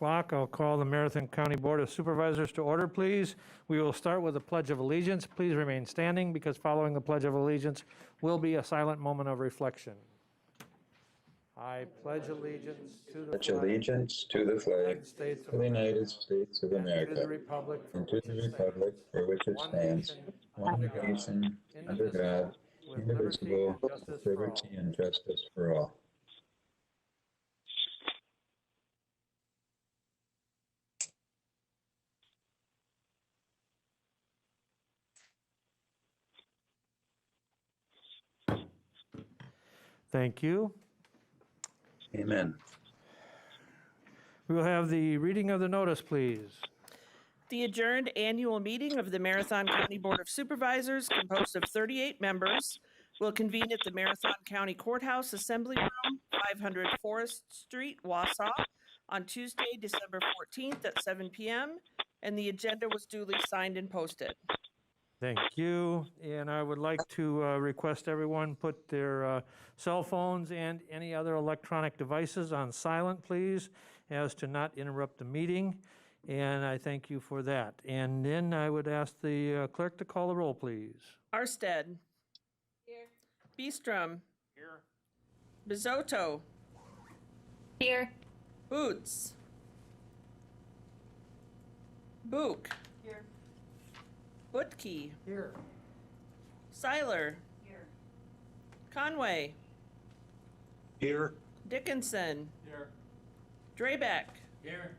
o'clock. I'll call the Marathon County Board of Supervisors to order, please. We will start with the Pledge of Allegiance. Please remain standing because following the Pledge of Allegiance will be a silent moment of reflection. I pledge allegiance to the flag of the United States of America, and to the republic and to the republic for which it stands, one nation, under God, indivisible, with liberty and justice for all. Thank you. Amen. We will have the reading of the notice, please. The adjourned annual meeting of the Marathon County Board of Supervisors, composed of 38 members, will convene at the Marathon County Courthouse Assembly Room, 500 Forest Street, Wausau, on Tuesday, December 14th at 7 p.m., and the agenda was duly signed and posted. Thank you. And I would like to request everyone put their cell phones and any other electronic devices on silent, please, as to not interrupt the meeting. And I thank you for that. And then I would ask the clerk to call the roll, please. Arstead. Here. Beestrom. Here. Bizotto. Here. Boots. Book. Here. Butke. Here. Seiler. Here. Conway. Here. Dickinson. Here. Drabeck. Here.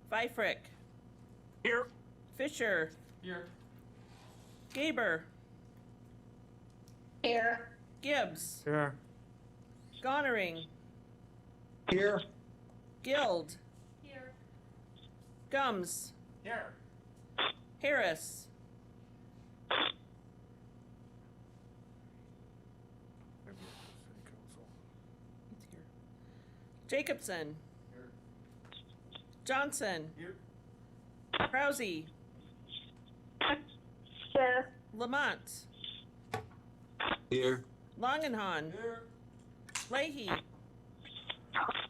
Feifrick. Here. Fisher. Here. Gaber. Here. Gibbs. Here. Gonering. Here. Guild. Here. Gums. Here. Harris. Jacobson. Here. Johnson. Here. Krause. Here. Lamont. Here. Longenhan. Here. Leahy.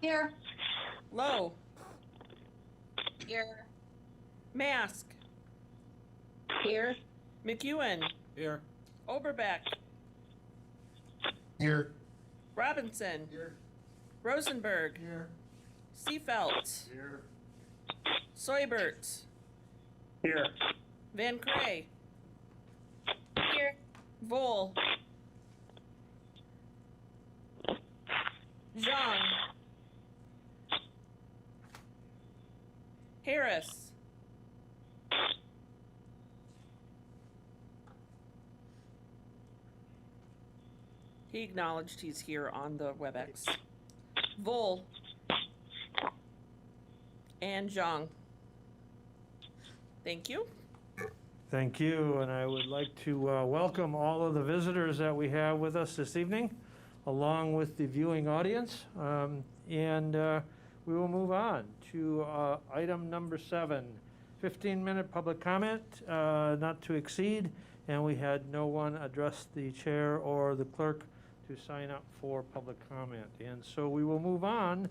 Here. Lowe. Here. Mask. Here. McEwen. Here. Oberbeck. Here. Robinson. Here. Rosenberg. Here. Seafelt. Here. Soibert. Here. Van Cray. Here. Vol. Zhang. Harris. He acknowledged he's here on the WebEx. Vol. And Zhang. Thank you. Thank you, and I would like to welcome all of the visitors that we have with us this evening, along with the viewing audience. We will move on to item number 7, 15-minute public comment, not to exceed, and we had no one address the chair or the clerk to sign up for public comment. And so we will move on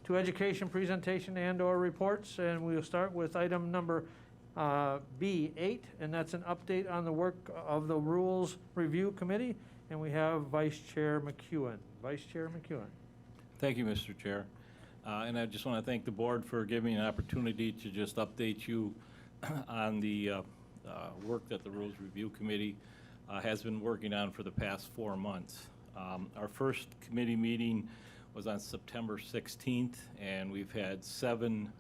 to education presentation and/or reports, and we'll start with item number B8, and that's an update on the work of the Rules Review Committee, and we have Vice Chair McEwen. Vice Chair McEwen. Thank you, Mr. Chair. And I just want to thank the board for giving me an opportunity to just update you on the work that the Rules Review Committee has been working on for the past 4 months. Our first committee meeting was on September 16th, and we've had 7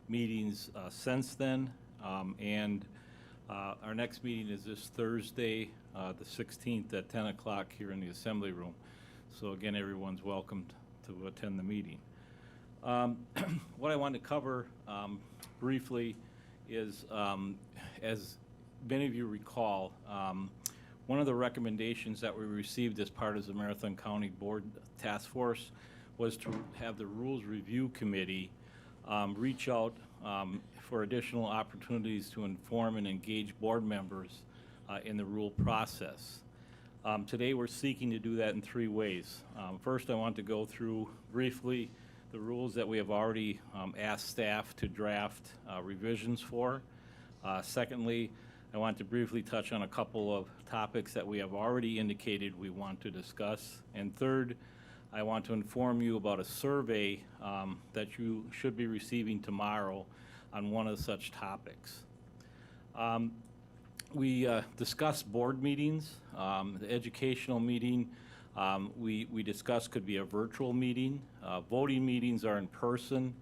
meetings since then. Our next meeting is this Thursday, the 16th at 10 o'clock here in the Assembly Room. So again, everyone's welcomed to attend the meeting. What I want to cover briefly is, as many of you recall, one of the recommendations that we received as part of the Marathon County Board Task Force was to have the Rules Review Committee reach out for additional opportunities to inform and engage board members in the rule process. Today we're seeking to do that in 3 ways. First, I want to go through briefly the rules that we have already asked staff to draft revisions for. Secondly, I want to briefly touch on a couple of topics that we have already indicated we want to discuss. And third, I want to inform you about a survey that you should be receiving tomorrow on one of such topics. We discussed board meetings. The educational meeting we discussed could be a virtual meeting. Voting meetings are in person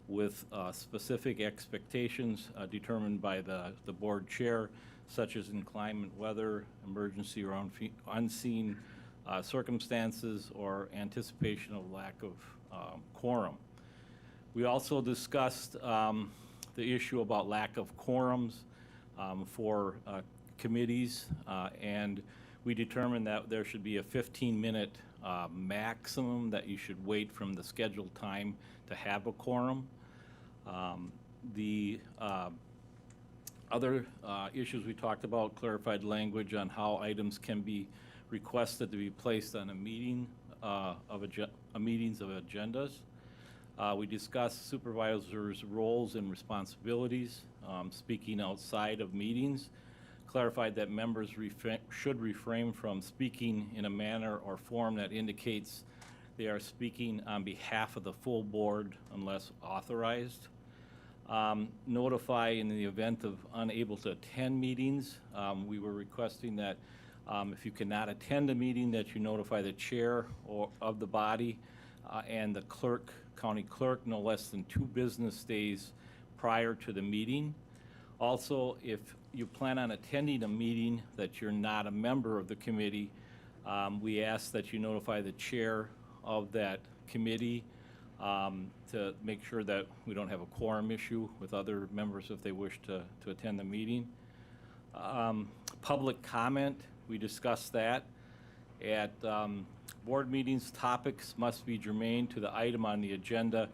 with specific expectations determined by the board chair, such as inclement weather, emergency or unseen circumstances, or anticipation of lack of quorum. We also discussed the issue about lack of quorums for committees, and we determined that there should be a 15-minute maximum that you should wait from the scheduled time to have a quorum. The other issues we talked about, clarified language on how items can be requested to be placed on a meeting meetings of agendas. We discussed supervisors' roles and responsibilities, speaking outside of meetings, clarified that members should refrain from speaking in a manner or form that indicates they are speaking on behalf of the full board unless authorized. Notify in the event of unable to attend meetings. We were requesting that if you cannot attend a meeting, that you notify the chair of the body and the clerk, county clerk, no less than 2 business days prior to the meeting. Also, if you plan on attending a meeting that you're not a member of the committee, we ask that you notify the chair of that committee to make sure that we don't have a quorum issue with other members if they wish to attend the meeting. Public comment, we discussed that. At board meetings, topics must be germane to the item on the agenda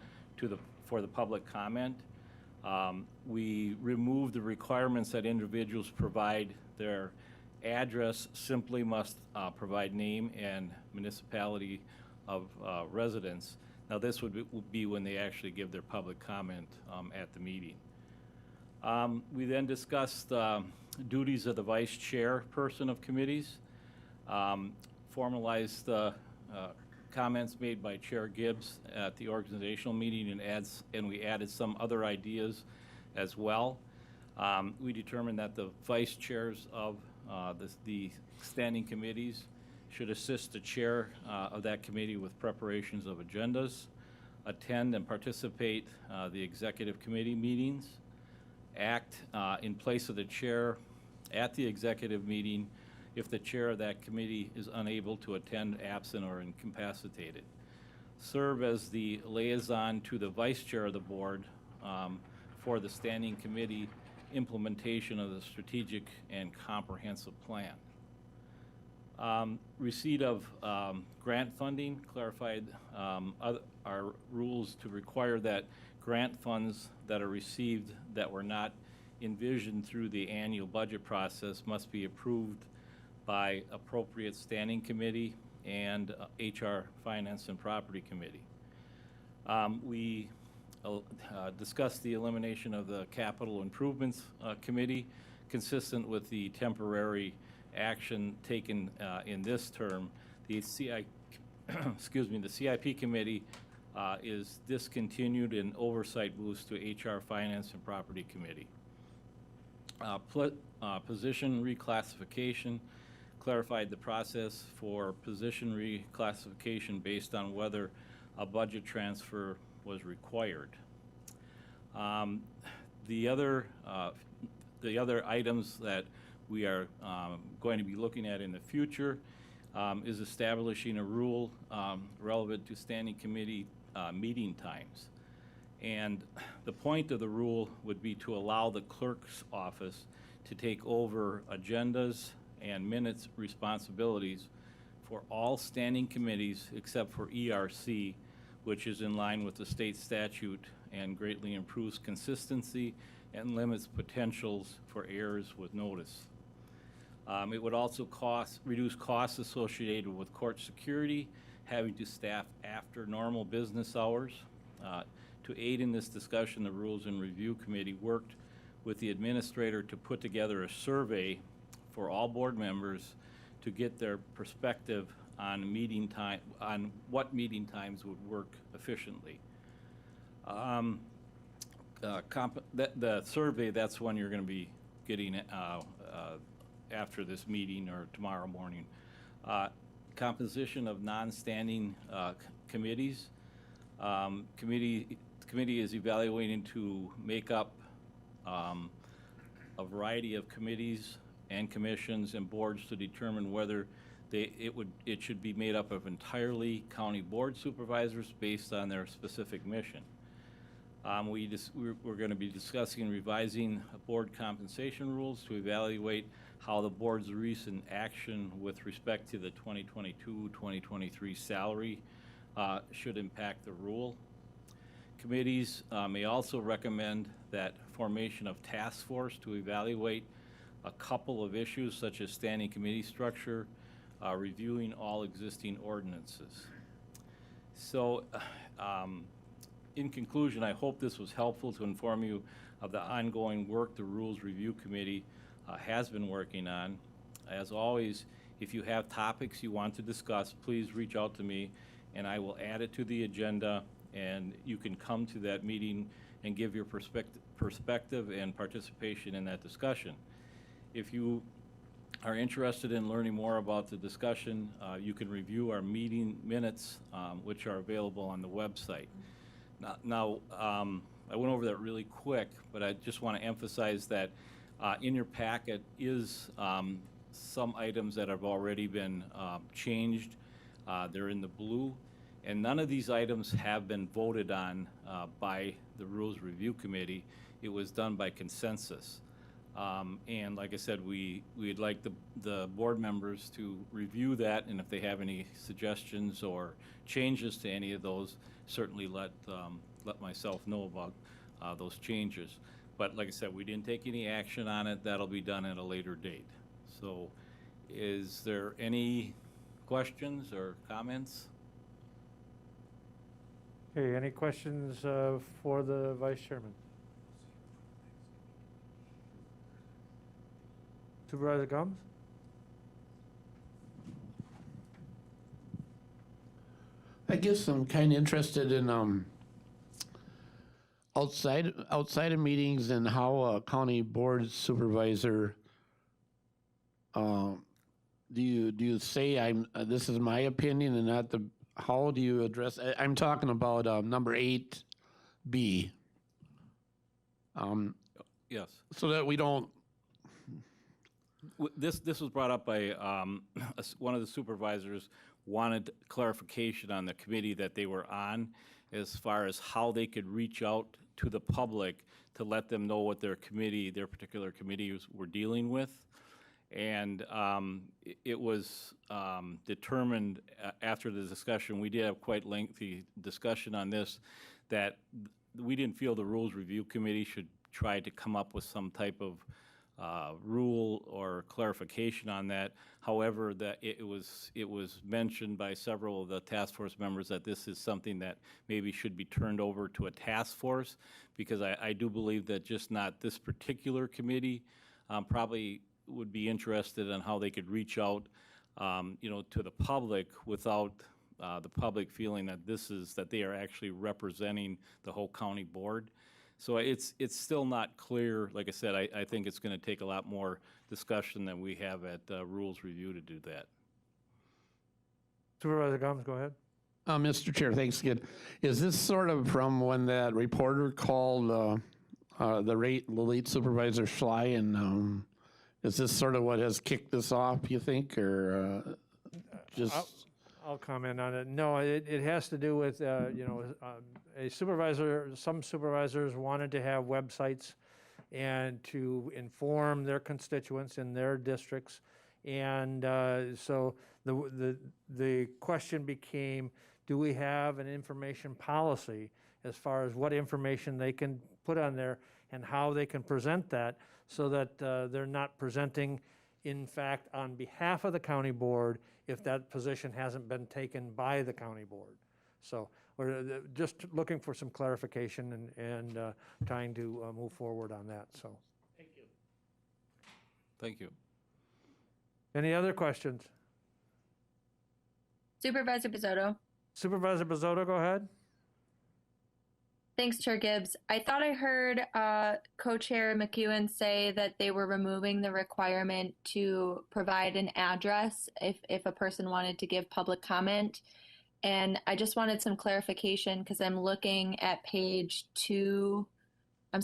for the public comment. We removed the requirements that individuals provide their address, simply must provide name and municipality of residence. Now this would be when they actually give their public comment at the meeting. We then discussed duties of the vice chairperson of committees, formalized comments made by Chair Gibbs at the organizational meeting, and we added some other ideas as well. We determined that the vice chairs of the standing committees should assist the chair of that committee with preparations of agendas, attend and participate the executive committee meetings, act in place of the chair at the executive meeting if the chair of that committee is unable to attend, absent, or incapacitated. Serve as the liaison to the vice chair of the board for the standing committee implementation of the strategic and comprehensive plan. Receipt of grant funding, clarified our rules to require that grant funds that are received that were not envisioned through the annual budget process must be approved by appropriate standing committee and HR, Finance, and Property Committee. We discussed the elimination of the Capital Improvements Committee, consistent with the temporary action taken in this term. The CIP Committee is discontinued, and oversight moves to HR, Finance, and Property Committee. Position reclassification, clarified the process for position reclassification based on whether a budget transfer was required. The other items that we are going to be looking at in the future is establishing a rule relevant to standing committee meeting times. And the point of the rule would be to allow the clerk's office to take over agendas and minutes responsibilities for all standing committees except for ERC, which is in line with the state statute and greatly improves consistency and limits potentials for errors with notice. It would also reduce costs associated with court security, having to staff after normal business hours. To aid in this discussion, the Rules and Review Committee worked with the administrator to put together a survey for all board members to get their perspective on meeting time, on what meeting times would work efficiently. The survey, that's one you're going to be getting after this meeting or tomorrow morning. Composition of non-standing committees. Committee is evaluating to make up a variety of committees and commissions and boards to determine whether it should be made up of entirely county board supervisors based on their specific mission. We're going to be discussing revising board compensation rules to evaluate how the board's recent action with respect to the 2022-2023 salary should impact the rule. Committees may also recommend that formation of task force to evaluate a couple of issues such as standing committee structure, reviewing all existing ordinances. So, in conclusion, I hope this was helpful to inform you of the ongoing work the Rules Review Committee has been working on. As always, if you have topics you want to discuss, please reach out to me and I will add it to the agenda, and you can come to that meeting and give your perspective and participation in that discussion. If you are interested in learning more about the discussion, you can review our meeting minutes, which are available on the website. Now, I went over that really quick, but I just want to emphasize that in your packet is some items that have already been changed. They're in the blue, and none of these items have been voted on by the Rules Review Committee. It was done by consensus. And like I said, we'd like the board members to review that, and if they have any suggestions or changes to any of those, certainly let myself know about those changes. But like I said, we didn't take any action on it. That'll be done at a later date. So is there any questions or comments? Okay, any questions for the Vice Chairman? Supervisor Gomes? I guess I'm kind of interested in outside of meetings and how a county board supervisor do you say this is my opinion and not the how do you address I'm talking about number 8B. Yes. So that we don't. This was brought up by one of the supervisors wanted clarification on the committee that they were on as far as how they could reach out to the public to let them know what their particular committees were dealing with. And it was determined after the discussion, we did have quite lengthy discussion on this, that we didn't feel the Rules Review Committee should try to come up with some type of rule or clarification on that. However, that it was mentioned by several of the task force members that this is something that maybe should be turned over to a task force, because I do believe that just not this particular committee probably would be interested in how they could reach out, to the public without the public feeling that that they are actually representing the whole county board. So it's still not clear. Like I said, I think it's going to take a lot more discussion than we have at Rules Review to do that. Supervisor Gomes, go ahead. Mr. Chair, thanks again. Is this sort of from when that reporter called the late Supervisor Schley, and is this sort of what has kicked this off, you think, or just? I'll comment on it. No, it has to do with, some supervisors wanted to have websites and to inform their constituents in their districts. And so the question became, do we have an information policy as far as what information they can put on there and how they can present that, so that they're not presenting, in fact, on behalf of the county board if that position hasn't been taken by the county board. So we're just looking for some clarification and trying to move forward on that, so. Thank you. Any other questions? Supervisor Bizzotto. Supervisor Bizzotto, go ahead. Thanks, Chair Gibbs. I thought I heard Co-Chair McEwen say that they were removing the requirement to provide an address if a person wanted to give public comment. And I just wanted some clarification because I'm looking at page 3, I'm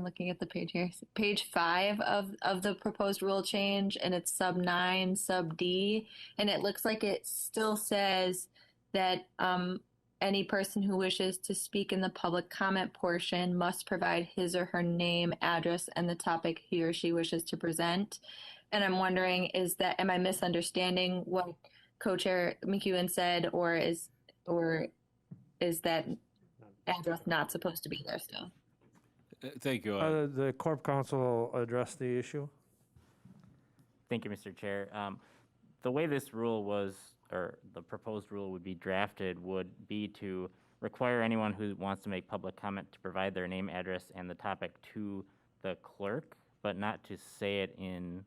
looking at the page here. Page 5 of the proposed rule change, and it's sub 9, sub D, and it looks like it still says that any person who wishes to speak in the public comment portion must provide his or her name, address, and the topic he or she wishes to present. And I'm wondering, am I misunderstanding what Co-Chair McEwen said, or is that address not supposed to be there still? Thank you. The Corp Counsel will address the issue. Thank you, Mr. Chair. The way this rule was, or the proposed rule would be drafted, would be to require anyone who wants to make public comment to provide their name, address, and the topic to the clerk, but not to say it in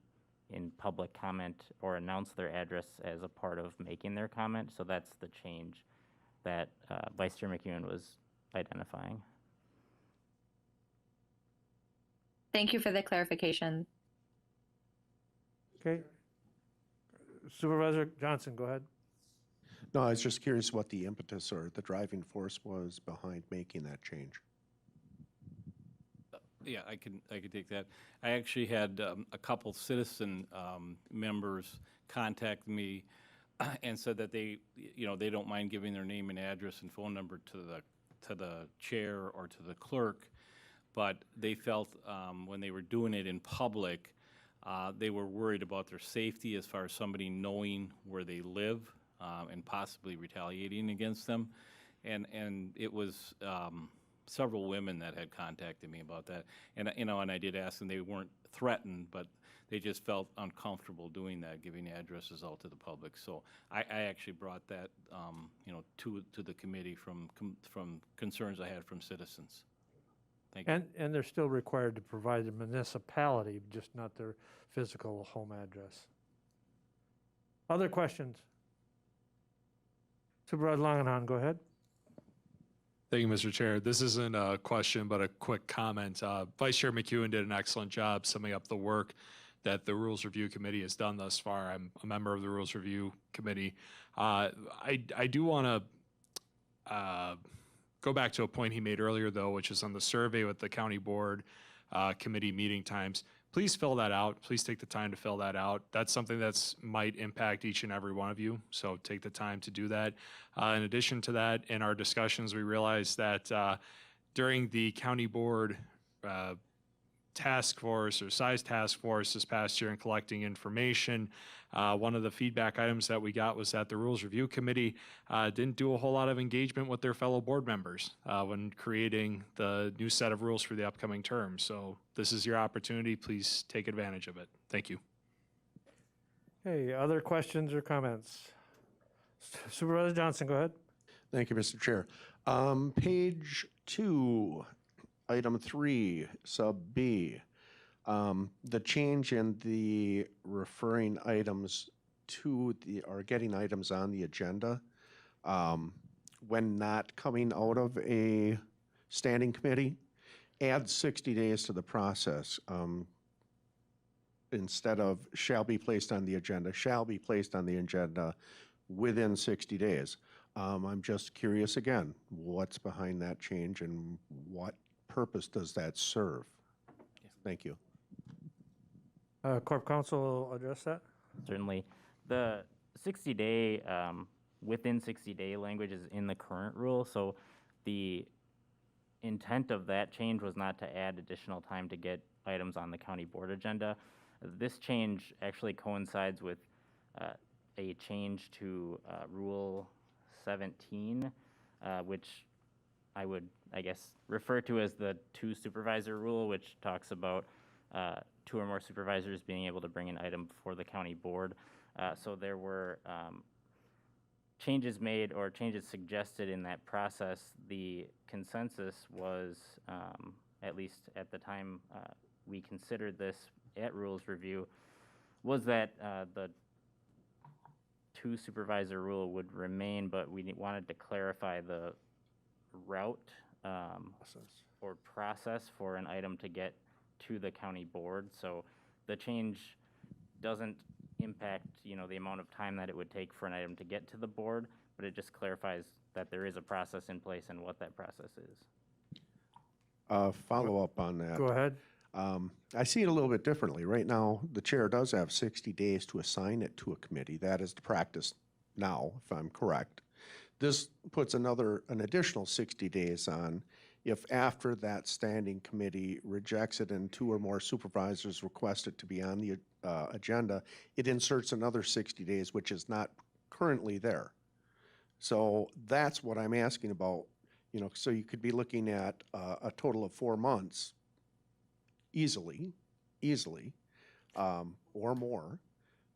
public comment or announce their address as a part of making their comment. So that's the change that Vice Chair McEwen was identifying. Thank you for the clarification. Okay. Supervisor Johnson, go ahead. No, I was just curious what the impetus or the driving force was behind making that change. Yeah, I can take that. I actually had a couple citizen members contact me and said that they don't mind giving their name and address and phone number to the chair or to the clerk, but they felt when they were doing it in public, they were worried about their safety as far as somebody knowing where they live and possibly retaliating against them, and it was several women that had contacted me about that, and I did ask them. They weren't threatened, but they just felt uncomfortable doing that, giving addresses out to the public. So I actually brought that to the committee from concerns I had from citizens. Thank you. And they're still required to provide the municipality, just not their physical home address. Other questions? Supervisor Langenhan, go ahead. Thank you, Mr. Chair. This isn't a question, but a quick comment. Vice Chair McEwen did an excellent job summing up the work that the Rules Review Committee has done thus far. I'm a member of the Rules Review Committee. I do want to go back to a point he made earlier, though, which is on the survey with the county board committee meeting times. Please fill that out. Please take the time to fill that out. That's something that's might impact each and every one of you, so take the time to do that. In addition to that, in our discussions, we realized that during the county board task force or size task force this past year in collecting information, one of the feedback items that we got was that the Rules Review Committee didn't do a whole lot of engagement with their fellow board members when creating the new set of rules for the upcoming term. So this is your opportunity. Please take advantage of it. Thank you. Okay, other questions or comments? Supervisor Johnson, go ahead. Thank you, Mr. Chair. Page 2, item 3, sub B. The change in the referring items to or getting items on the agenda when not coming out of a standing committee adds 60 days to the process. Instead of shall be placed on the agenda, shall be placed on the agenda within 60 days. I'm just curious again, what's behind that change and what purpose does that serve? Thank you. Corp Counsel will address that. Certainly. The 60-day, within 60-day language is in the current rule, so the intent of that change was not to add additional time to get items on the county board agenda. This change actually coincides with a change to Rule 17, which I would, I guess, refer to as the 2-supervisor rule, which talks about 2 or more supervisors being able to bring an item before the county board. So there were changes made or changes suggested in that process. The consensus was, at least at the time we considered this at Rules Review, was that the two supervisor rule would remain, but we wanted to clarify the route or process for an item to get to the county board. So the change doesn't impact, the amount of time that it would take for an item to get to the board, but it just clarifies that there is a process in place and what that process is. Follow up on that. Go ahead. I see it a little bit differently. Right now, the chair does have 60 days to assign it to a committee. That is the practice now, if I'm correct. This puts an additional 60 days on if after that standing committee rejects it and two or more supervisors request it to be on the agenda, it inserts another 60 days, which is not currently there. So that's what I'm asking about. So you could be looking at a total of 4 months easily, or more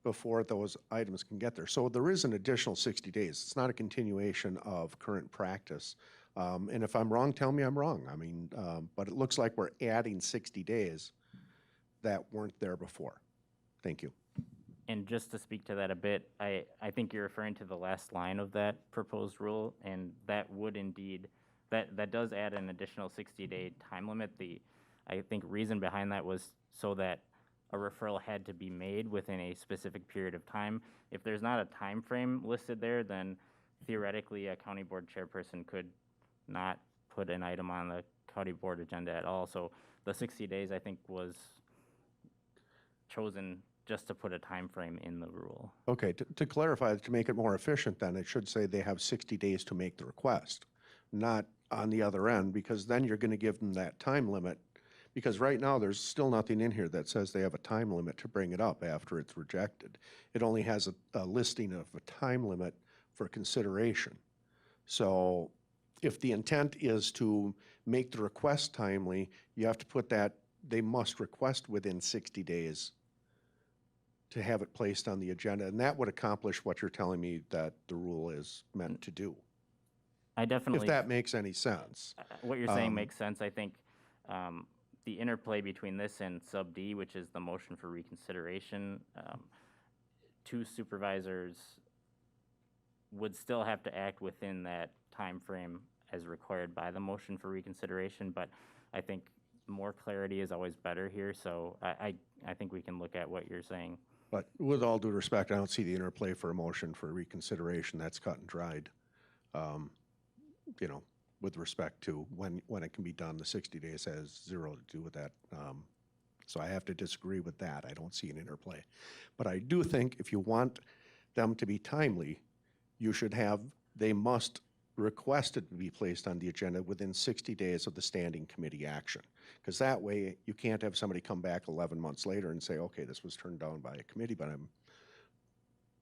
before those items can get there. So there is an additional 60 days. It's not a continuation of current practice. And if I'm wrong, tell me I'm wrong. I mean, but it looks like we're adding 60 days that weren't there before. Thank you. And just to speak to that a bit, I think you're referring to the last line of that proposed rule, and that would indeed, that does add an additional 60-day time limit. I think reason behind that was so that a referral had to be made within a specific period of time. If there's not a time frame listed there, then theoretically a county board chairperson could not put an item on the county board agenda at all. So the 60 days, I think, was chosen just to put a time frame in the rule. Okay, to clarify, to make it more efficient, then it should say they have 60 days to make the request, not on the other end, because then you're going to give them that time limit. Because right now, there's still nothing in here that says they have a time limit to bring it up after it's rejected. It only has a listing of a time limit for consideration. So if the intent is to make the request timely, you have to put that they must request within 60 days to have it placed on the agenda. And that would accomplish what you're telling me that the rule is meant to do. I definitely, if that makes any sense. What you're saying makes sense. I think the interplay between this and sub D, which is the motion for reconsideration, two supervisors would still have to act within that time frame as required by the motion for reconsideration, but I think more clarity is always better here, so I think we can look at what you're saying. But with all due respect, I don't see the interplay for a motion for reconsideration. That's cut and dried. With respect to when it can be done, the 60 days has zero to do with that. So I have to disagree with that. I don't see an interplay. But I do think if you want them to be timely, you should have, they must request it to be placed on the agenda within 60 days of the standing committee action. Because that way you can't have somebody come back 11 months later and say, okay, this was turned down by a committee, but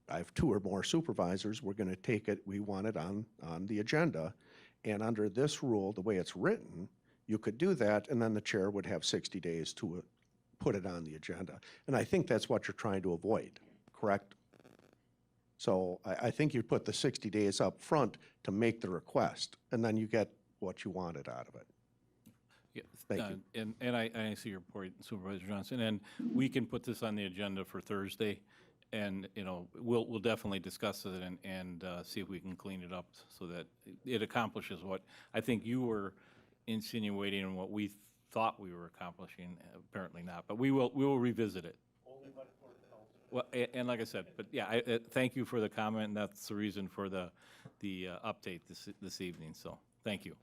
I have two or more supervisors, we're going to take it, we want it on the agenda. And under this rule, the way it's written, you could do that, and then the chair would have 60 days to put it on the agenda. And I think that's what you're trying to avoid, correct? So I think you put the 60 days up front to make the request, and then you get what you wanted out of it. Yes, Thank you. And I see your point, Supervisor Johnson, and we can put this on the agenda for Thursday, and we'll definitely discuss it and see if we can clean it up so that it accomplishes what I think you were insinuating and what we thought we were accomplishing. Apparently not, but we will revisit it. Well, and like I said, but yeah, thank you for the comment, and that's the reason for the update this evening. So thank you.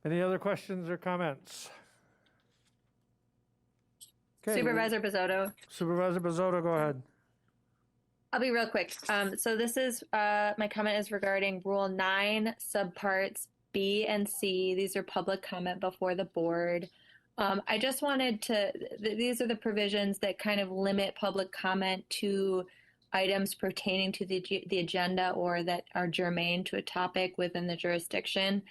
Any other questions or comments? Okay, Supervisor Bizzotto. Supervisor Bizzotto, go ahead. I'll be real quick. So this is, my comment is regarding Rule 9, subparts B and C. These are public comment before the board. I just wanted to, these are the provisions that kind of limit public comment to items pertaining to the agenda or that are germane to a topic within the jurisdiction.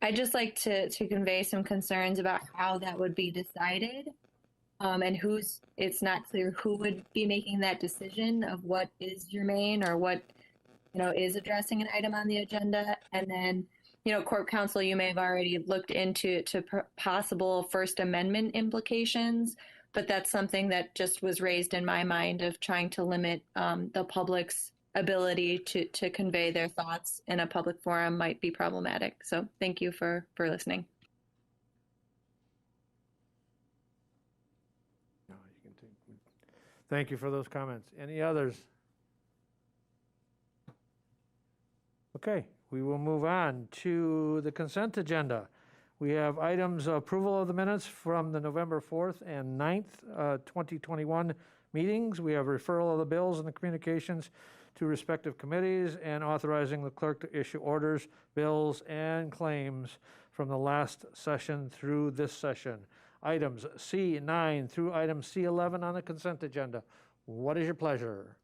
I'd just like to convey some concerns about how that would be decided. And it's not clear who would be making that decision of what is germane or what, is addressing an item on the agenda. And then, Corp Counsel, you may have already looked into possible First Amendment implications, but that's something that just was raised in my mind of trying to limit the public's ability to convey their thoughts in a public forum might be problematic. So thank you for listening. No, you can thank you for those comments. Any others? Okay, we will move on to the consent agenda. We have items approval of the minutes from the November 4th and 9th, 2021 meetings. We have referral of the bills and the communications to respective committees and authorizing the clerk to issue orders, bills, and claims from the last session through this session. Items C9 through item C11 on the consent agenda. What is your pleasure?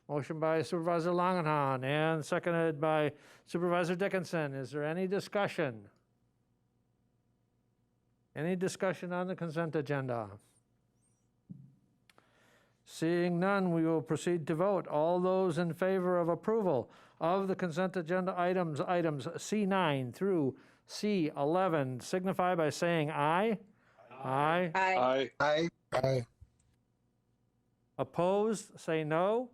Motion by Supervisor Langenhahn and seconded by Supervisor Dickinson. Is there any discussion? Any discussion on the consent agenda? Seeing none, we will proceed to vote. All those in favor of approval of the consent agenda items C9 through C11 signify by saying aye. Aye. Aye. Aye. Aye. Opposed, say no.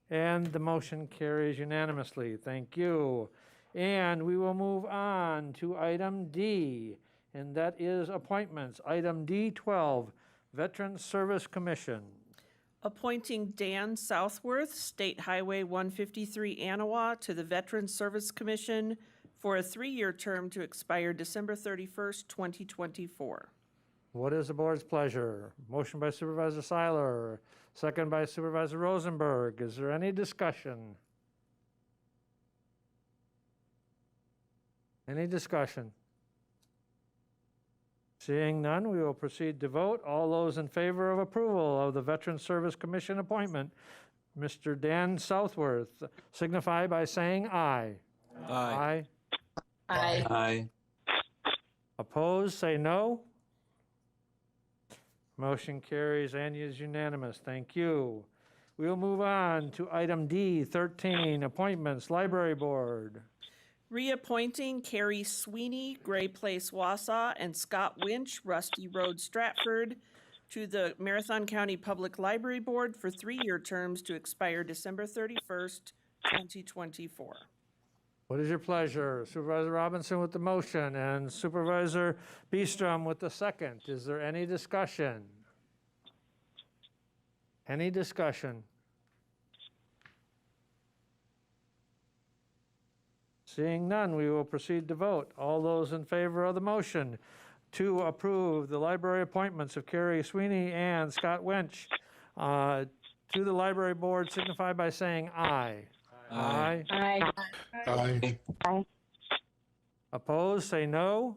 And the motion carries unanimously. Thank you. And we will move on to item D, and that is appointments. Item D12, Veterans Service Commission. Appointing Dan Southworth, State Highway 153 Anawa, to the Veterans Service Commission for a 3-year term to expire December 31st, 2024. What is the board's pleasure? Motion by Supervisor Seiler, second by Supervisor Rosenberg. Is there any discussion? Any discussion? Seeing none, we will proceed to vote. All those in favor of approval of the Veterans Service Commission appointment, Mr. Dan Southworth, signify by saying aye. Aye. Aye. Aye. Opposed, say no. Motion carries and is unanimous. Thank you. We will move on to item D13, appointments, Library Board. Reappointing Carrie Sweeney, Gray Place, Wausau, and Scott Winch, Rusty Road, Stratford, to the Marathon County Public Library Board for 3-year terms to expire December 31st, 2024. What is your pleasure? Supervisor Robinson with the motion and Supervisor Beestrom with the second. Is there any discussion? Any discussion? Seeing none, we will proceed to vote. All those in favor of the motion to approve the library appointments of Carrie Sweeney and Scott Winch to the library board signify by saying aye. Aye. Aye. Aye. Aye. Opposed, say no.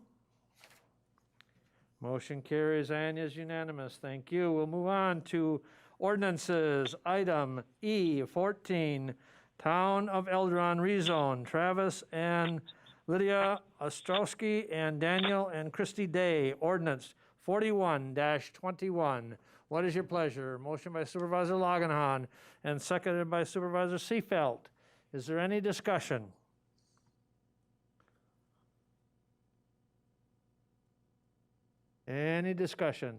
Motion carries and is unanimous. Thank you. We'll move on to ordinances. Item E14, Town of Eldron rezone. Travis and Lydia Ostrowski and Daniel and Christy Day. Ordinance 41-21. What is your pleasure? Motion by Supervisor Langenhahn and seconded by Supervisor Seefeld. Is there any discussion? Any discussion?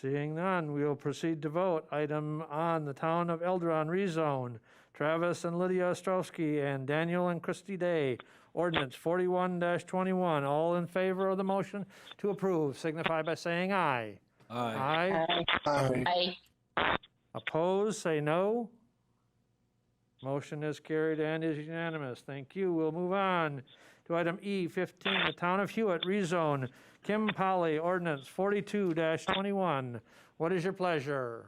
Seeing none, we will proceed to vote. Item on the Town of Eldron rezone. Travis and Lydia Ostrowski and Daniel and Christy Day. Ordinance 41-21. All in favor of the motion to approve signify by saying aye. Aye. Aye. Aye. Opposed, say no. Motion is carried and is unanimous. Thank you. We'll move on to item E15, the Town of Hewitt rezone. Kim Polly, ordinance 42-21. What is your pleasure?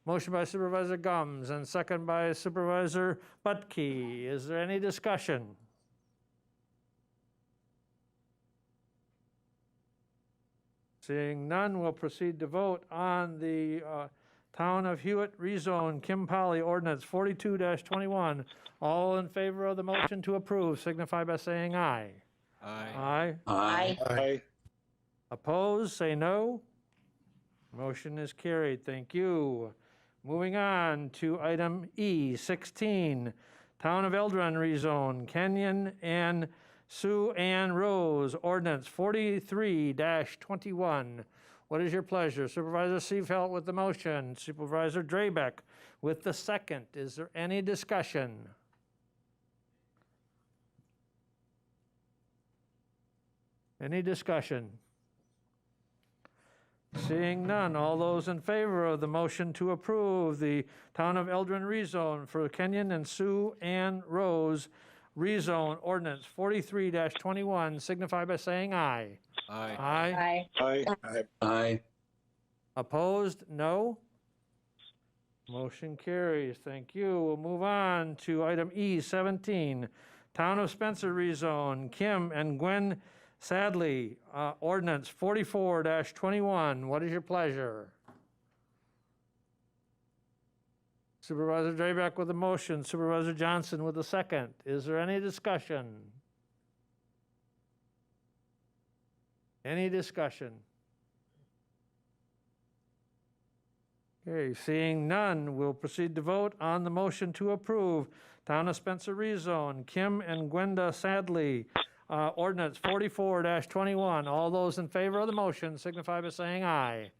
Motion by Supervisor Gums and second by Supervisor Butke. Is there any discussion? Seeing none, we'll proceed to vote on the Town of Hewitt rezone Kim Polly ordinance 42-21. All in favor of the motion to approve signify by saying aye. Aye. Aye. Aye. Opposed, say no. Motion is carried. Thank you. Moving on to item E, 16, Town of Eldron rezone, Kenyon and Sue Ann Rose, ordinance 43-21. What is your pleasure? Supervisor Seefeld with the motion, Supervisor Drabeck with the second. Is there any discussion? Any discussion? Seeing none, all those in favor of the motion to approve the Town of Eldron rezone for Kenyon and Sue Ann Rose rezone ordinance 43-21 signify by saying aye. Aye. Aye. Aye. Aye. Opposed? No. Motion carries. Thank you. We'll move on to item E, 17, Town of Spencer rezone, Kim and Gwen Sadley, ordinance 44-21. What is your pleasure? Supervisor Drabeck with the motion, Supervisor Johnson with the second. Is there any discussion? Any discussion? Okay, seeing none, we'll proceed to vote on the motion to approve Town of Spencer rezone, Kim and Gwenda Sadley, ordinance 44-21. All those in favor of the motion signify by saying aye.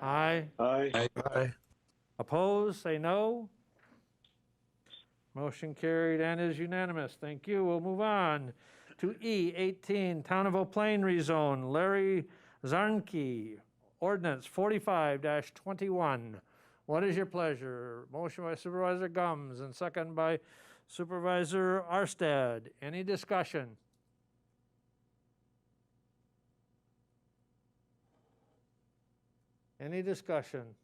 Aye. Aye. Opposed, say no. Motion carried and is unanimous. Thank you. We'll move on to E, 18, Town of Eau Plaine rezone, Larry Zarnke, ordinance 45-21. What is your pleasure? Motion by Supervisor Gums and second by Supervisor Arstead. Any discussion? Any discussion?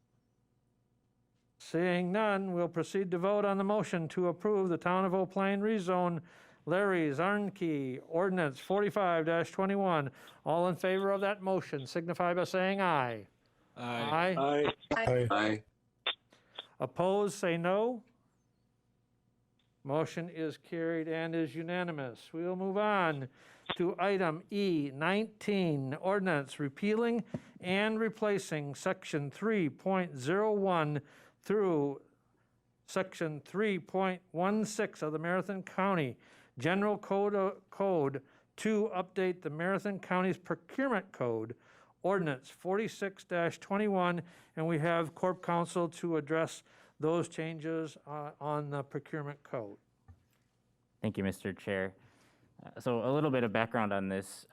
Seeing none, we'll proceed to vote on the motion to approve the Town of Eau Plaine rezone Larry Zarnke, ordinance 45-21. All in favor of that motion signify by saying aye. Aye. Aye. Opposed, say no. Motion is carried and is unanimous. We'll move on to item E, 19, ordinance repealing and replacing section 3.01 through section 3.16 of the Marathon County General Code to update the Marathon County's Procurement Code, ordinance 46-21, and we have Corp Counsel to address those changes on the Procurement Code. Thank you, Mr. Chair. So a little bit of background on this.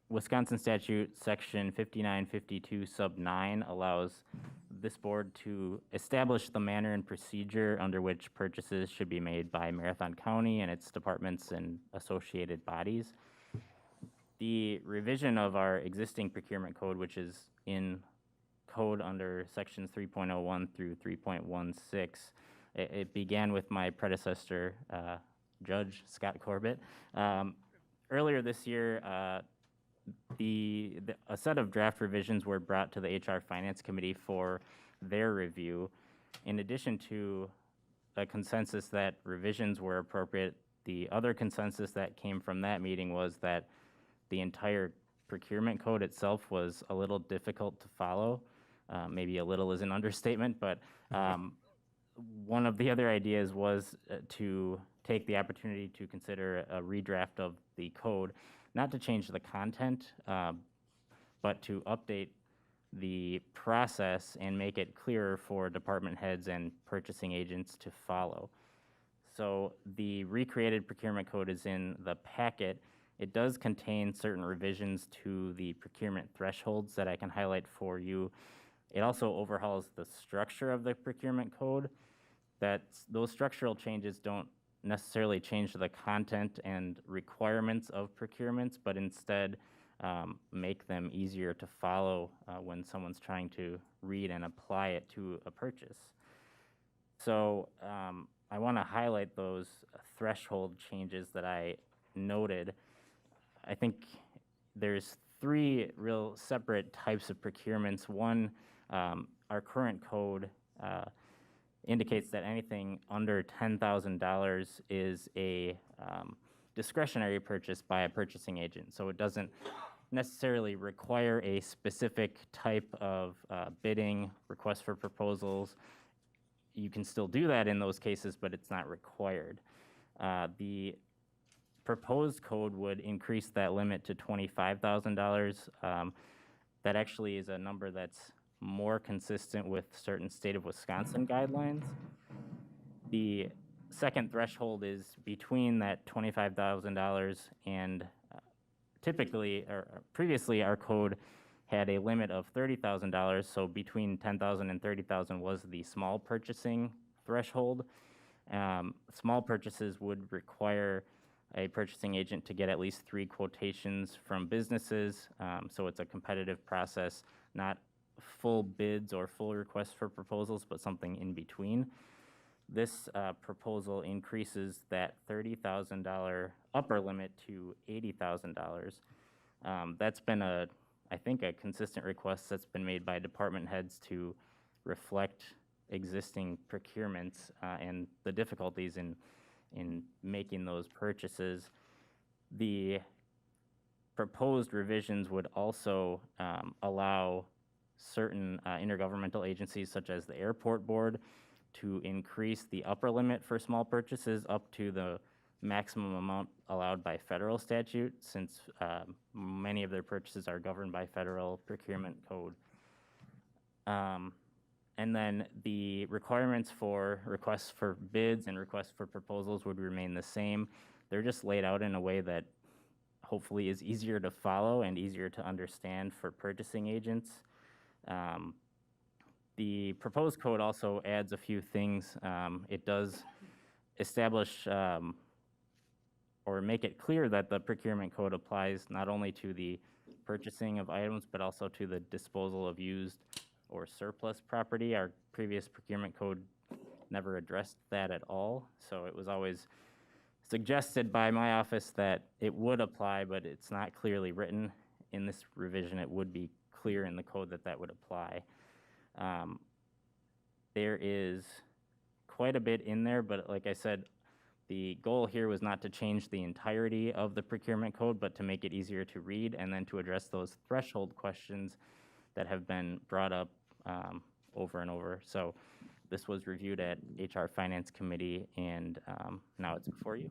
Wisconsin statute section 5952 sub 9 allows this board to establish the manner and procedure under which purchases should be made by Marathon County and its departments and associated bodies. The revision of our existing procurement code, which is in code under sections 3.01 through 3.16, it began with my predecessor, Judge Scott Corbett. Earlier this year, a set of draft revisions were brought to the HR Finance Committee for their review. In addition to a consensus that revisions were appropriate, the other consensus that came from that meeting was that the entire procurement code itself was a little difficult to follow. Maybe a little is an understatement, but one of the other ideas was to take the opportunity to consider a redraft of the code, not to change the content, but to update the process and make it clearer for department heads and purchasing agents to follow. So the recreated procurement code is in the packet. It does contain certain revisions to the procurement thresholds that I can highlight for you. It also overhauls the structure of the procurement code. Those structural changes don't necessarily change the content and requirements of procurements, but instead make them easier to follow when someone's trying to read and apply it to a purchase. So I want to highlight those threshold changes that I noted. I think there's three real separate types of procurements. One, our current code indicates that anything under $10,000 is a discretionary purchase by a purchasing agent. So it doesn't necessarily require a specific type of bidding, request for proposals. You can still do that in those cases, but it's not required. The proposed code would increase that limit to $25,000. That actually is a number that's more consistent with certain state of Wisconsin guidelines. The second threshold is between that $25,000 and typically, or previously, our code had a limit of $30,000, so between $10,000 and $30,000 was the small purchasing threshold. Small purchases would require a purchasing agent to get at least 3 quotations from businesses, so it's a competitive process, not full bids or full requests for proposals, but something in between. This proposal increases that $30,000 upper limit to $80,000. That's been I think a consistent request that's been made by department heads to reflect existing procurements and the difficulties in making those purchases. The proposed revisions would also allow certain intergovernmental agencies such as the airport board to increase the upper limit for small purchases up to the maximum amount allowed by federal statute, since many of their purchases are governed by federal procurement code. And then the requirements for requests for bids and requests for proposals would remain the same. They're just laid out in a way that hopefully is easier to follow and easier to understand for purchasing agents. The proposed code also adds a few things. It does establish or make it clear that the procurement code applies not only to the purchasing of items, but also to the disposal of used or surplus property. Our previous procurement code never addressed that at all, so it was always suggested by my office that it would apply, but it's not clearly written. In this revision, it would be clear in the code that that would apply. There is quite a bit in there, but like I said, the goal here was not to change the entirety of the procurement code, but to make it easier to read and then to address those threshold questions that have been brought up over and over. So this was reviewed at HR Finance Committee, and now it's before you.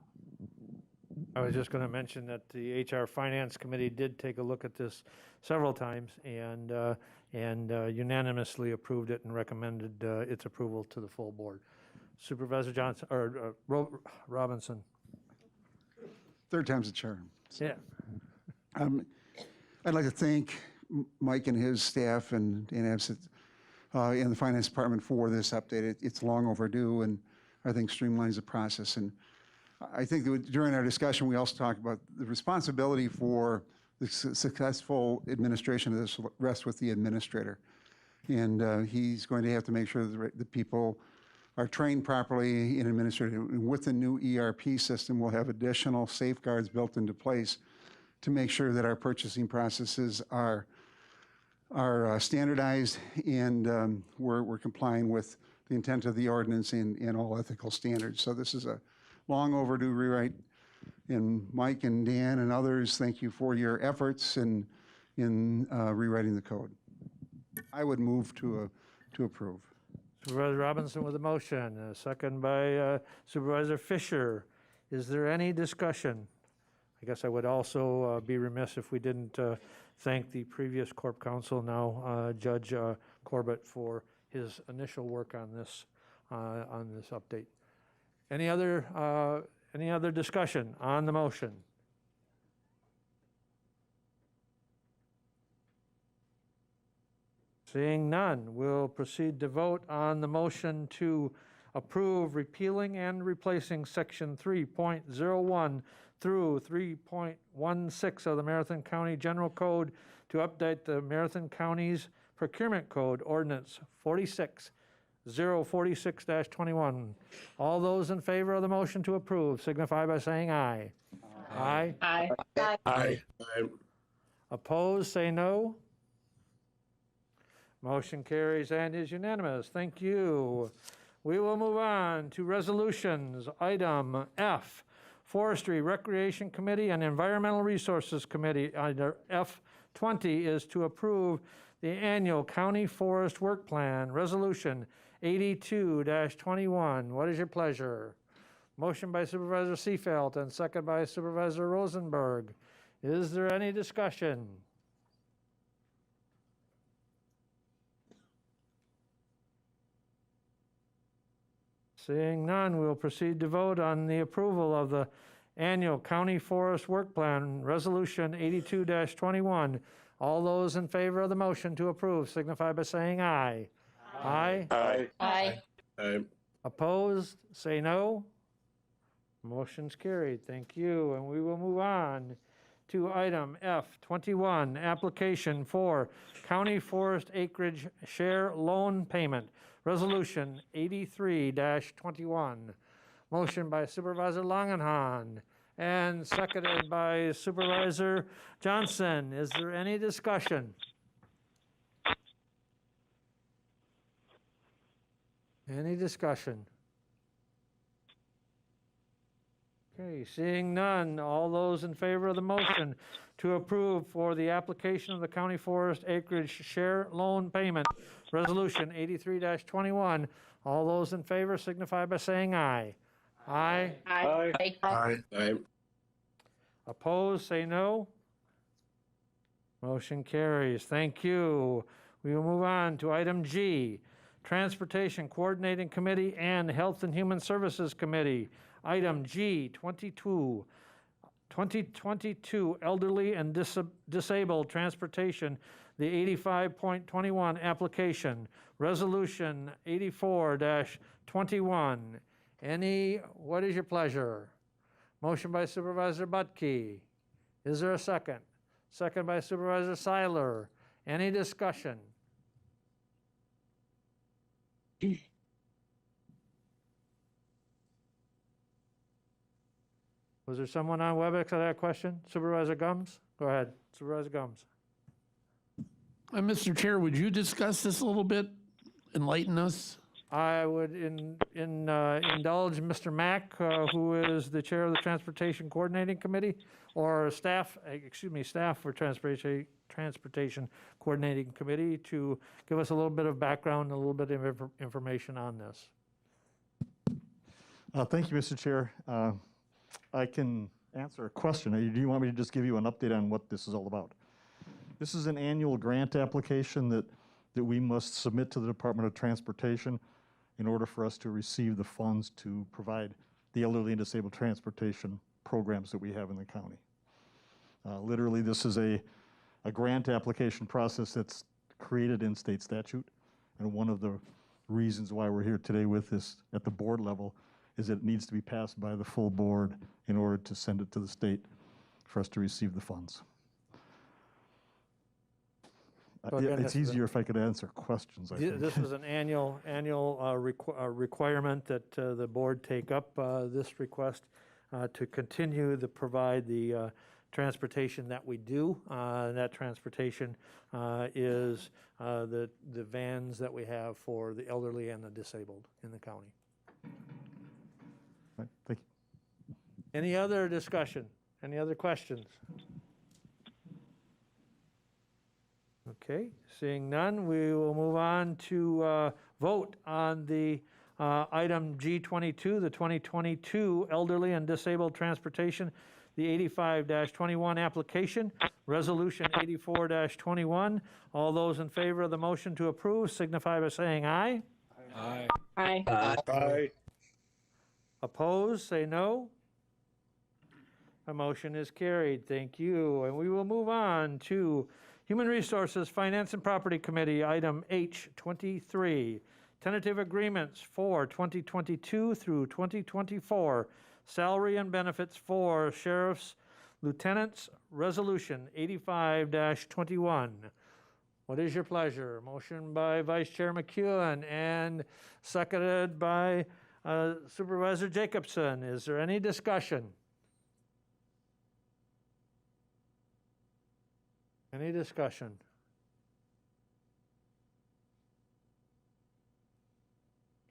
I was just going to mention that the HR Finance Committee did take a look at this several times and unanimously approved it and recommended its approval to the full board. Supervisor Johnson, or Robinson. Third time's a charm. Yeah. I'd like to thank Mike and his staff and the finance department for this update. It's long overdue, and I think streamlines the process. And I think that during our discussion, we also talked about the responsibility for the successful administration of this rests with the administrator. And he's going to have to make sure that the people are trained properly in administrative. And with the new ERP system, we'll have additional safeguards built into place to make sure that our purchasing processes are standardized and we're complying with the intent of the ordinance and all ethical standards. So this is a long overdue rewrite. And Mike and Dan and others, thank you for your efforts in rewriting the code. I would move to approve. Supervisor Robinson with a motion, a second by Supervisor Fisher. Is there any discussion? I guess I would also be remiss if we didn't thank the previous Corp Counsel, now Judge Corbett, for his initial work on this update. Any other discussion on the motion? Seeing none, we'll proceed to vote on the motion to approve repealing and replacing Section 3.01 through 3.16 of the Marathon County General Code to update the Marathon County's Procurement Code Ordinance 046-21. All those in favor of the motion to approve signify by saying aye. Aye. Aye. Aye. Opposed, say no. Motion carries and is unanimous. Thank you. We will move on to resolutions. Item F, Forestry, Recreation Committee, and Environmental Resources Committee, under F20, is to approve the annual County Forest Work Plan, Resolution 82-21. What is your pleasure? Motion by Supervisor Seefeld and second by Supervisor Rosenberg. Is there any discussion? Seeing none, we'll proceed to vote on the approval of the annual County Forest Work Plan, Resolution 82-21. All those in favor of the motion to approve signify by saying aye. Aye. Aye. Aye. Opposed, say no. Motion's carried. Thank you. And we will move on to item F21, application for County Forest Acreage Share Loan Payment, Resolution 83-21. Motion by Supervisor Langenhan and seconded by Supervisor Johnson. Is there any discussion? Any discussion? Okay, seeing none, all those in favor of the motion to approve for the application of the County Forest Acreage Share Loan Payment, Resolution 83-21, all those in favor signify by saying aye. Aye. Aye. Aye. Opposed, say no. Motion carries. Thank you. We will move on to item G, Transportation Coordinating Committee and Health and Human Services Committee. Item G, 2022 Elderly and Disabled Transportation, the 85.21 application, Resolution 84-21. What is your pleasure? Motion by Supervisor Butke. Is there a second? Second by Supervisor Seiler. Any discussion? Was there someone on WebEx that had a question? Supervisor Gums? Go ahead, Supervisor Gums. Mr. Chair, would you discuss this a little bit? Enlighten us? I would indulge Mr. Mack, who is the chair of the Transportation Coordinating Committee, or staff for Transportation Coordinating Committee, to give us a little bit of background, a little bit of information on this. Thank you, Mr. Chair. I can answer a question. Do you want me to just give you an update on what this is all about? This is an annual grant application that we must submit to the Department of Transportation in order for us to receive the funds to provide the elderly and disabled transportation programs that we have in the county. Literally, this is a grant application process that's created in state statute, and one of the reasons why we're here today with this at the board level is that it needs to be passed by the full board in order to send it to the state for us to receive the funds. So again, It's easier if I could answer questions, I think. This is an annual requirement that the board take up this request to continue to provide the transportation that we do. That transportation is the vans that we have for the elderly and the disabled in the county. Right, thank you. Any other discussion? Any other questions? Okay, seeing none, we will move on to vote on the item G22, the 2022 Elderly and Disabled Transportation, the 85-21 application, Resolution 84-21. All those in favor of the motion to approve signify by saying aye. Aye. Aye. Aye. Opposed, say no. The motion is carried. Thank you. And we will move on to Human Resources, Finance and Property Committee, item H23, tentative agreements for 2022 through 2024, salary and benefits for sheriffs, lieutenants, resolution 85-21. What is your pleasure? Motion by Vice Chair McKeown and seconded by Supervisor Jacobson. Is there any discussion? Any discussion?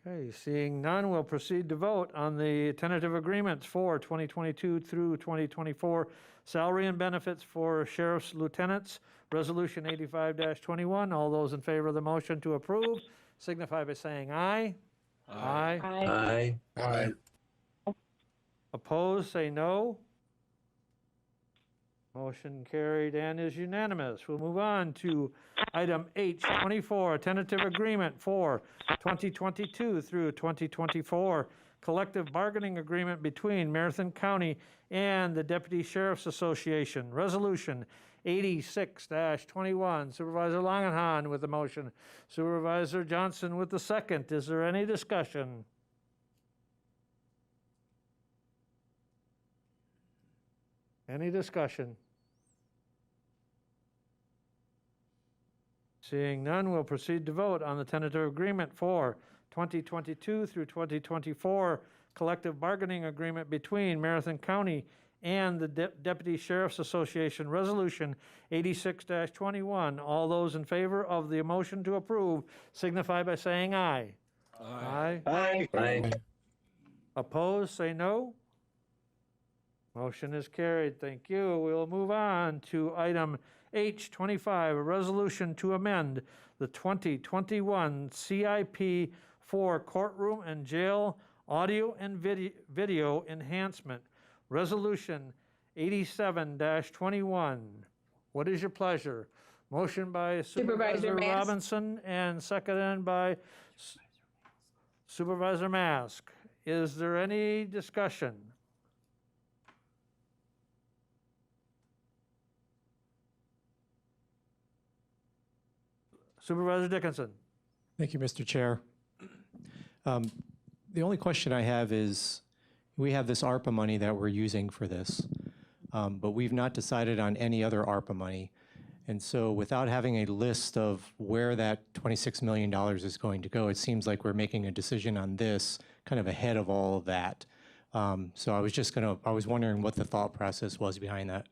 Okay, seeing none, we'll proceed to vote on the tentative agreements for 2022 through 2024 salary and benefits for sheriff's lieutenants, Resolution 85-21. All those in favor of the motion to approve signify by saying aye. Aye. Aye. Aye. Opposed, say no. Motion carried and is unanimous. We'll move on to item H24, tentative agreement for 2022 through 2024 collective bargaining agreement between Marathon County and the Deputy Sheriff's Association, Resolution 86-21. Supervisor Langenhan with the motion, Supervisor Johnson with the second. Is there any discussion? Any discussion? Seeing none, we'll proceed to vote on the tentative agreement for 2022 through 2024 collective bargaining agreement between Marathon County and the Deputy Sheriff's Association, Resolution 86-21. All those in favor of the motion to approve signify by saying aye. Aye. Aye. Aye. Opposed, say no. Motion is carried. Thank you. We'll move on to item H25, a resolution to amend the 2021 CIP for courtroom and jail audio and video enhancement, Resolution 87-21. What is your pleasure? Motion by Supervisor Mask. Robinson and seconded by Supervisor Mask. Is there any discussion? Supervisor Dickinson. Thank you, Mr. Chair. The only question I have is, we have this ARPA money that we're using for this, but we've not decided on any other ARPA money. And so without having a list of where that $26 million is going to go, it seems like we're making a decision on this kind of ahead of all of that. So I was wondering what the thought process was behind that.